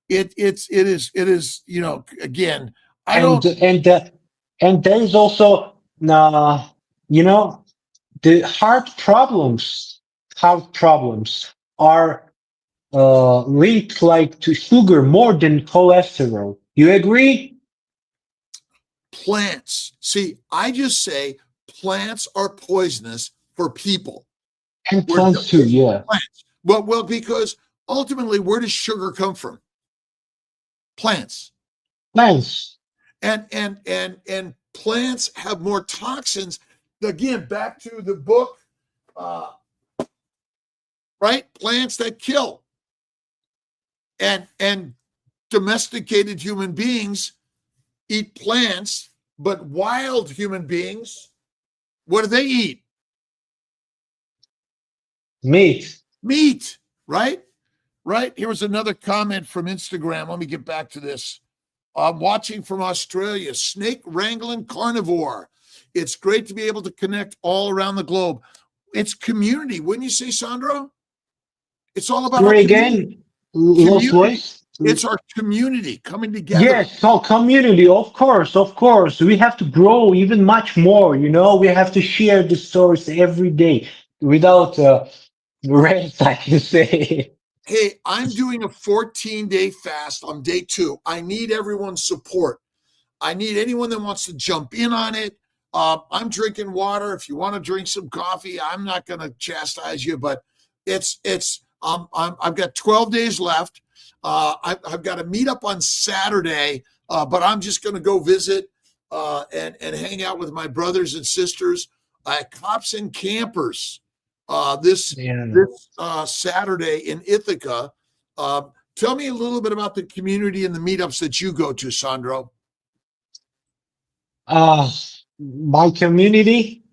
It is, again, I and don't. and there is also you know the heart problems are linked like to sugar more than cholesterol. You agree? Plants. See, I just say plants are poisonous for people. And We're plants too, yeah. plants. Well, because ultimately, where does sugar come from? Plants. Plants. And plants have more toxins. Again, back to the book, right? Plants that kill. And domesticated human beings eat plants, but wild human beings, what do they eat? Meat. Meat, right? Right. Here was another comment from Instagram. Let me get back to this. I'm watching from Australia, snake wrangling carnivore. It's great to be able to connect all around the globe. It's community, wouldn't you say, Sandro? It's all about our Sorry community. again, lost Community. voice. It's our community coming together. Yes, so community, of course, of course. We have to grow even much more, you know. We have to share the stories every day without rest, I can say. Hey, I'm doing a 14-day fast on day 2. I need everyone's support. I need anyone that wants to jump in on it. I'm drinking water. If you want to drink some coffee, I'm not going to chastise you, but I've got 12 days left. I've got a meetup on Saturday, but I'm just going to go visit and hang out with my brothers and sisters at Cops and Campers this Yeah. Saturday in Ithaca. Tell me a little bit about the community and the meetups that you go to, Sandro. My community.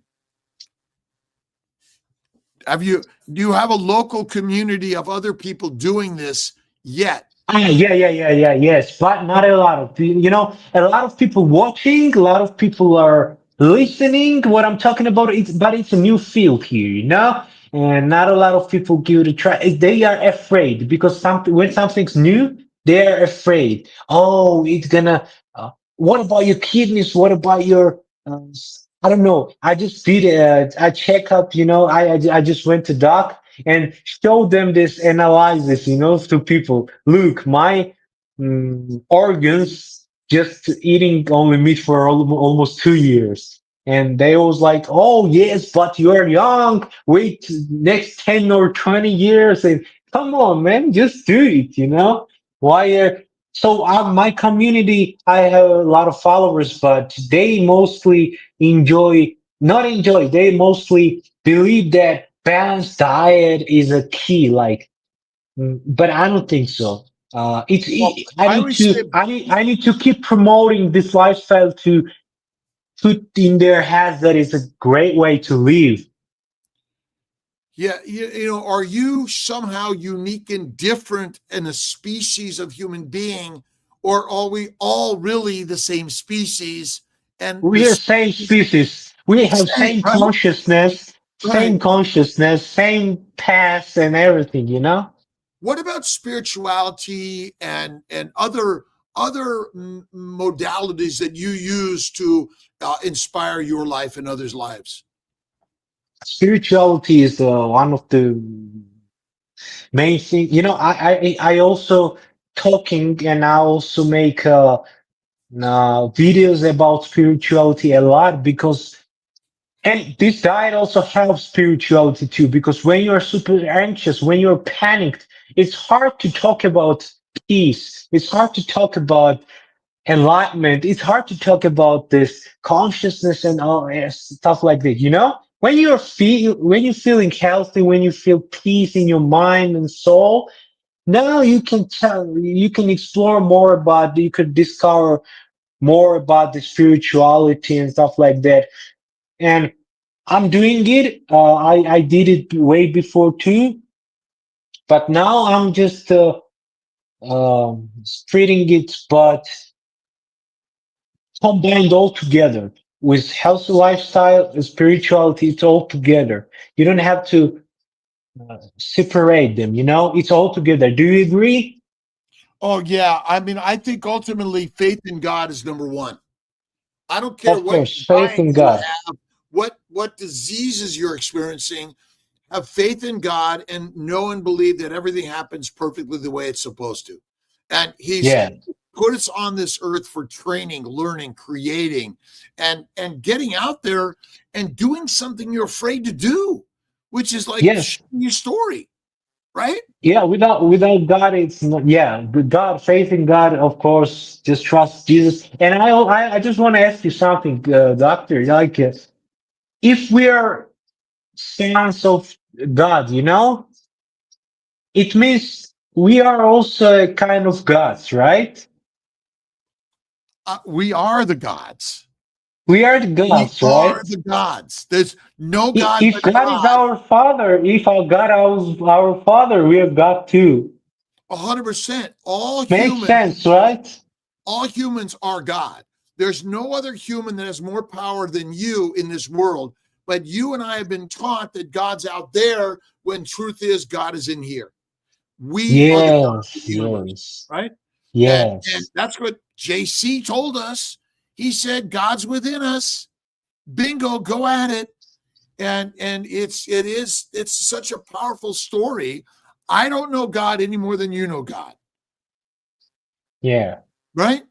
Do you have a local community of other people doing this yet? Yes, but not a lot of you know, a lot of people watching, a lot of people are listening. What I'm talking about, it's a new field here, you know, and not a lot of people give it a try. They are afraid because something when something's new, they're afraid. Oh, it's gonna. What about your kidneys? What about your? I don't know. I just did a checkup. You know, I just went to doc and show them this analysis, you know, to people. Look, my organs just eating only meat for almost 2 years. And they was like, oh, yes, but you're young. Wait, next 10 or 20 years. And come on, man, just do it, you know? Why? So my community, I have a lot of followers, but they mostly not enjoy, they mostly believe that balanced diet is a key, like, but I don't think so. Well, I always say, I need to keep promoting this lifestyle to put in their heads that it's a great way to live. yeah, are you somehow unique and different in a species of human being, or are we all really the same species? And We are same species. We have same, same right? consciousness, Right. same past and everything, you know? What about spirituality and other modalities that you use to inspire your life and others' lives? Spirituality is one of the main thing. You know, I also talking and I also make videos about spirituality a lot because and this diet also helps spirituality too because when you're super anxious, when you're panicked, it's hard to talk about peace. It's hard to talk about enlightenment. It's hard to talk about this consciousness and all stuff like that. You know, when you're feeling healthy, when you feel peace in your mind and soul, now you can explore more about, you could discover more about the spirituality and stuff like that. And I'm doing it. I did it way before too, but now I'm just spreading it, but combined all together. with healthy lifestyle, spirituality, it's all together. You don't have to separate them, you know, it's all together. Do you agree? Oh, yeah. I mean, I think ultimately faith in God is number one. I don't care Of what course, faith in you God. have, what diseases you're experiencing. Have faith in God and know and believe that everything happens perfectly the way it's supposed to. And He's Yeah. put us on this earth for training, learning, creating, and getting out there and doing something you're afraid to do, which is like Yes. sharing your story, right? Yeah. Without God, it's not. Yeah. With God, faith in God, of course. Just trust Jesus. And I just want to ask you something, Doctor. Like, if we are sons of God, you know, it means we are also a kind of gods, right? We are the gods. We are the We gods, are right? the gods. There's no God If but God is God. our father, if our God is our father, we are God too. 100%. Makes sense, right? All humans are God. There's no other human that has more power than you in this world. But you and I have been taught that God's out there when truth is God is in here. We are the God of the Yes, universe, yes, right? And yes, that's what JC told us. He said God's within us. Bingo, go at it. And it's such a powerful story. I don't know God any more than you know God, yeah, right?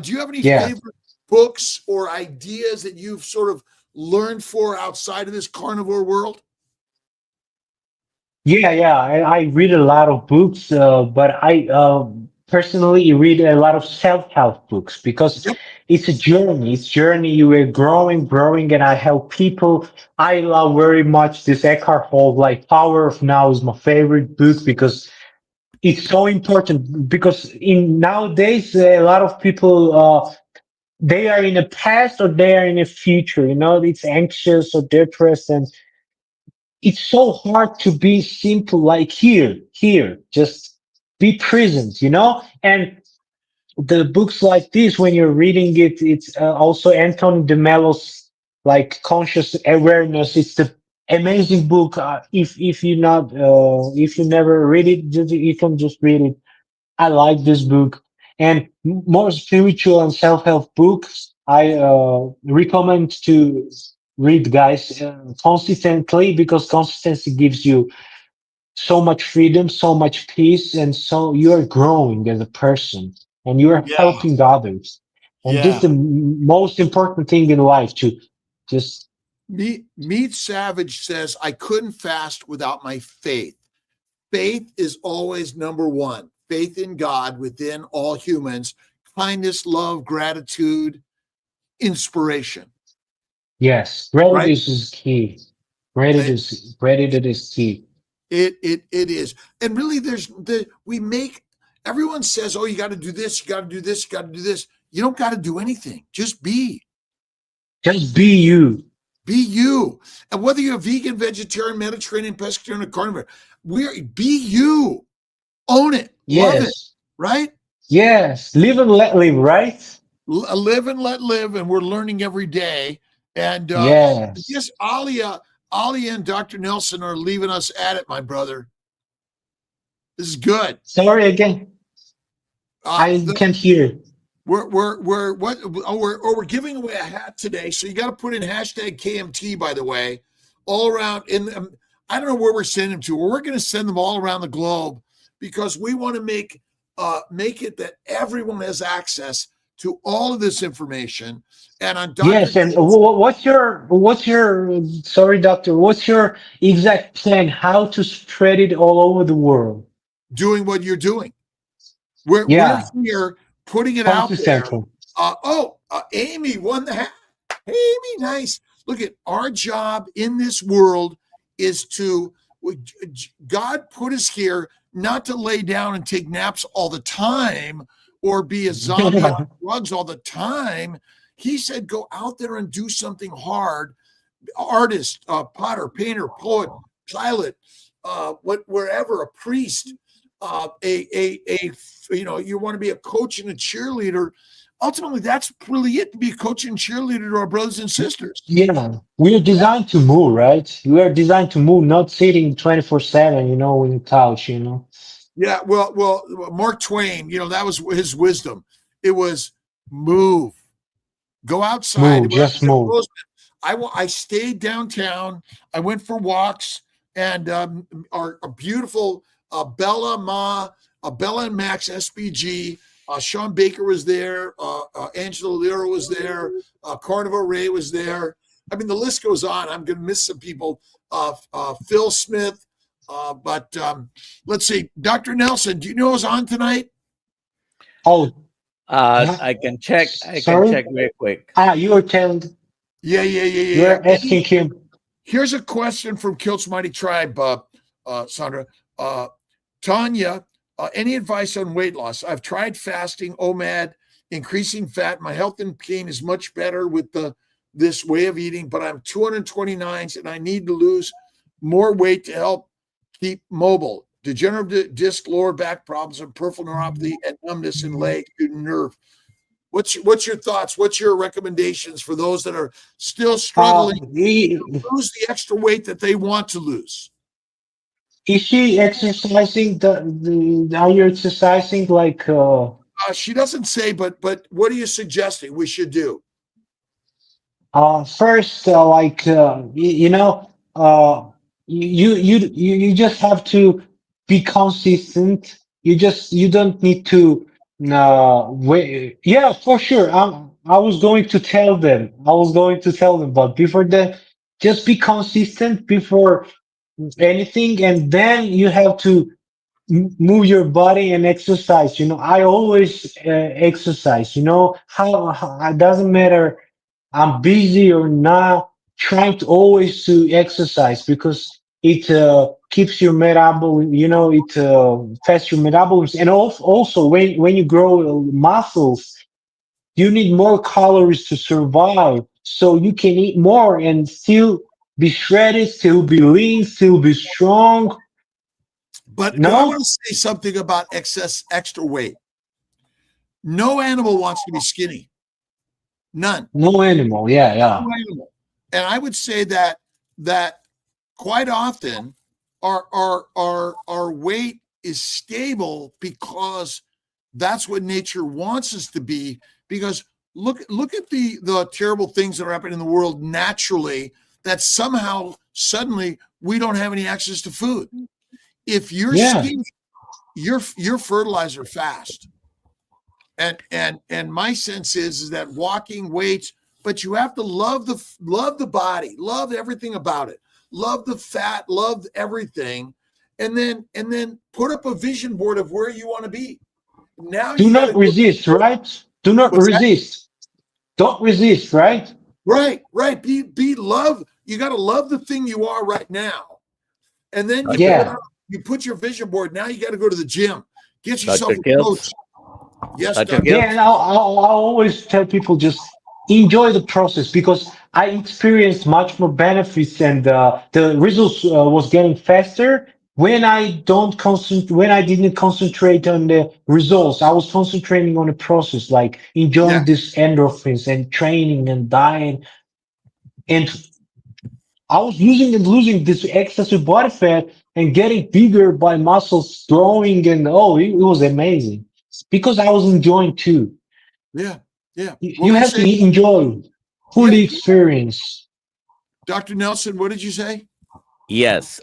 Do you have any yeah. favorite books or ideas that you've sort of learned for outside of this carnivore world? Yeah. I read a lot of books, but I personally read a lot of self-help books because Yep. it's a journey. It's journey. You are growing, and I help people. I love very much this Eckhart Tolle, like Power of Now is my favorite book because it's so important. Because in nowadays, a lot of people, they are in the past or they are in the future. You know, it's anxious or depressed, and it's so hard to be simple, like here, just be present, you know? And the books like this, when you're reading it, it's also Anthony de Mello's like Conscious Awareness. It's the amazing book. If you not, if you never read it, you can just read it. I like this book. And more spiritual and self-help books, I recommend to read, guys, consistently because consistency gives you so much freedom, so much peace, and so you are growing as a person and you are Yeah. helping others. And this is Yeah. the most important thing in life to just, Meat Savage says, I couldn't fast without my faith. Faith is always number one. Faith in God within all humans, kindness, love, gratitude, inspiration, yes, right? gratitude is key. Gratitude is key. It is. And really we make everyone says, oh, you got to do this, you got to do this, you got to do this. You don't got to do anything. Just be. Just be you. Be you. And whether you're vegan, vegetarian, Mediterranean, pescatarian, or carnivore, be you. Own it. Love it. Yes. Right? Yes. Live and let live, right? Live and let live. And we're learning every day. And Yes. yes, Ali and Dr. Nelson are leaving us at it, my brother. This is good. Sorry again. I The, can't hear. we're giving away a hat today. So you got to put in hashtag KMT, by the way, all around. I don't know where we're sending them to. We're going to send them all around the globe because we want to make it that everyone has access to all of this information. And on Dr. Yes, and sorry, doctor, what's your exact plan how to spread it all over the world? doing what you're doing. We're Yeah, here putting it out there. consistently. Amy won the hat. Hey, Amy, nice. Look at our job in this world is to God put us here not to lay down and take naps all the time or be a zombie on drugs all the time. He said, go out there and do something hard. Artist, potter, painter, poet, pilot, wherever, a priest, you want to be a coach and a cheerleader. ultimately, that's really it, to be a coach and cheerleader to our brothers and sisters. Yeah, we are designed to move, right? We are designed to move, not sitting 24/7, in the couch. Yeah, well, Mark Twain, that was his wisdom. It was move, go outside. Move, just move. I stayed downtown. I went for walks, and our beautiful Bella and Max SBG. Sean Baker was there. Angela Lira was there. Carnival Ray was there. I mean, the list goes on. I'm going to miss some people. Phil Smith. But let's see. Dr. Nelson, do you know who's on tonight? Oh, I can check. I sorry? can check real quick. You were telling. Yeah. You're asking him. Here's a question from Kilt's Mighty Tribe, Sandra. Tanya, any advice on weight loss? I've tried fasting, OMAD, increasing fat. My health and pain is much better with this way of eating, but I'm 229 and I need to lose more weight to help keep mobile. Degenerative disc, lower back problems, and peripheral neuropathy, and numbness in leg to nerve. What's your thoughts? What's your recommendations for those that are still struggling to lose the extra weight that they want to lose? Is she exercising? Are you exercising like? She doesn't say, but what are you suggesting we should do? First, you just have to be consistent. You don't need to wait. Yeah, for sure. I was going to tell them. But before that, just be consistent before anything, and then you have to move your body and exercise. I always exercise. How it doesn't matter I'm busy or not, trying to always to exercise because it keeps your metabolism, it fast your metabolism. And also when you grow muscles, you need more calories to survive. So you can eat more and still be shredded, still be lean, still be strong. But No, I want to say something about extra weight. No animal wants to be skinny. None. no animal. Yeah. No animal. And I would say that quite often our weight is stable because that's what nature wants us to be. Because look at the terrible things that are happening in the world naturally, that somehow suddenly we don't have any access to food. If you're skinny, you're fertilizer fast. And my sense is that walking, weights, but you have to love the body, love everything about it, love the fat, love everything, and then put up a vision board of where you want to be. Now do not resist, right? Do not resist. Don't resist, right? Right. Be love. You got to love the thing you are right now, and then you put your vision board. Now you got to go to the gym, get yourself a coach. Yes, yeah, and I'll always tell people just enjoy the process because I experienced much more benefits and the results was getting faster when when I didn't concentrate on the results. I was concentrating on the process, like enjoying these endorphins and training and diet. And I was losing this excessive body fat and getting bigger by muscles growing, and it was amazing because I was enjoying too. Yeah. You have to enjoy fully experience. Dr. Nelson, what did you say? Yes.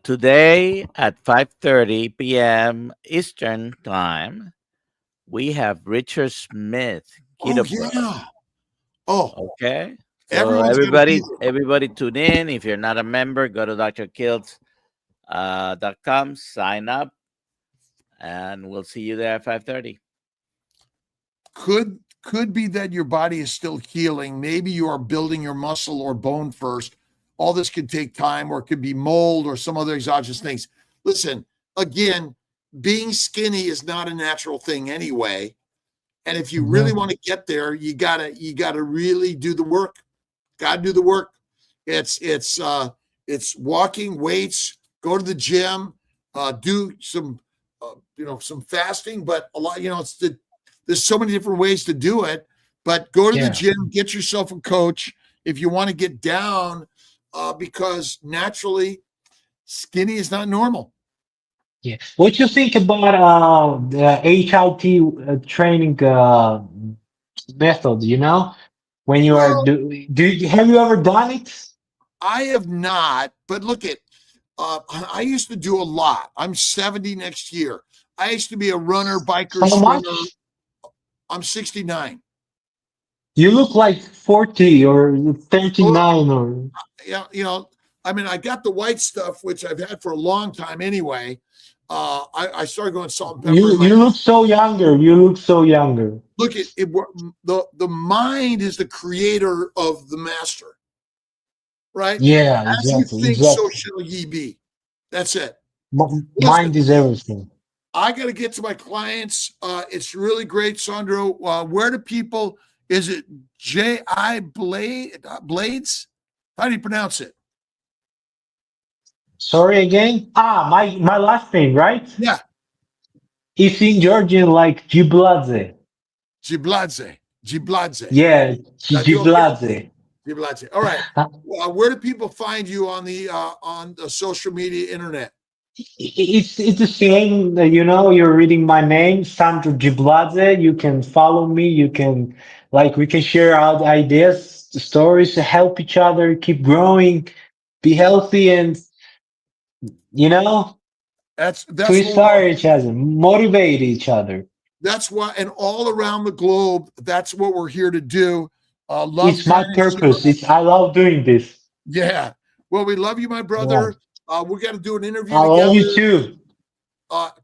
Today at 5:30 p.m. Eastern time, we have Richard Smith. Okay. So everybody tune in. If you're not a member, go to drkiltz.com, sign up, and we'll see you there at 5:30. Could be that your body is still healing. Maybe you are building your muscle or bone first. All this could take time, or it could be mold or some other exogenous things. Listen, again, being skinny is not a natural thing anyway. And if you really want to get there, you gotta really do the work. Got to do the work. It's walking, weights, go to the gym, do some some fasting, but a lot, it's there's so many different ways to do it. But go to the Yeah. gym, get yourself a coach if you want to get down, because naturally, skinny is not normal. Yeah. What you think about the HIT training method? You know, when you are Well, have you ever done it? I have not, but look at, I used to do a lot. I'm 70 next year. I used to be a runner, biker, How swimmer. much? I'm 69. You look like 40 or Well, 39 or yeah, I mean, I got the white stuff, which I've had for a long time anyway. I started going salt and pepper in my. you look so younger. You look so younger. Look at it. The mind is the creator of the master, right? Yeah, As you exactly, think, so exactly. shall ye be. That's it. Mind Listen, is everything. I got to get to my clients. It's really great, Sandro. Where do people? Is it J.I. Blades? How do you pronounce it? Sorry again. My last name, right? Yeah, It's in Georgian like Gibladze. Gibladze. Gibladze. Yeah, Did I do okay? Gibladze. Gibladze. All right. Where do people find you on the social media internet? It's the same. You know, you're reading my name, Sandro Gibladze. You can follow me. You can we can share out ideas, stories to help each other keep growing, be healthy, and you know, That's to what we're all. inspire each other, motivate each other. That's why, and all around the globe, that's what we're here to do. Love, It's my kindness, purpose. It's I love doing this. yeah. Well, we love you, my Yeah. brother. We got to do an interview I love together. you too.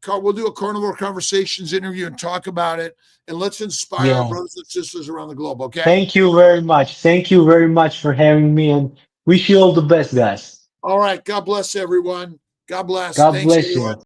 We'll do a Carnivore Conversations interview and talk about it. And let's inspire our Yeah. brothers and sisters around the globe, okay? Thank you very much. Thank you very much for having me and wish you all the best, guys. All right. God bless everyone. God bless. God Thanks, bless everyone. you.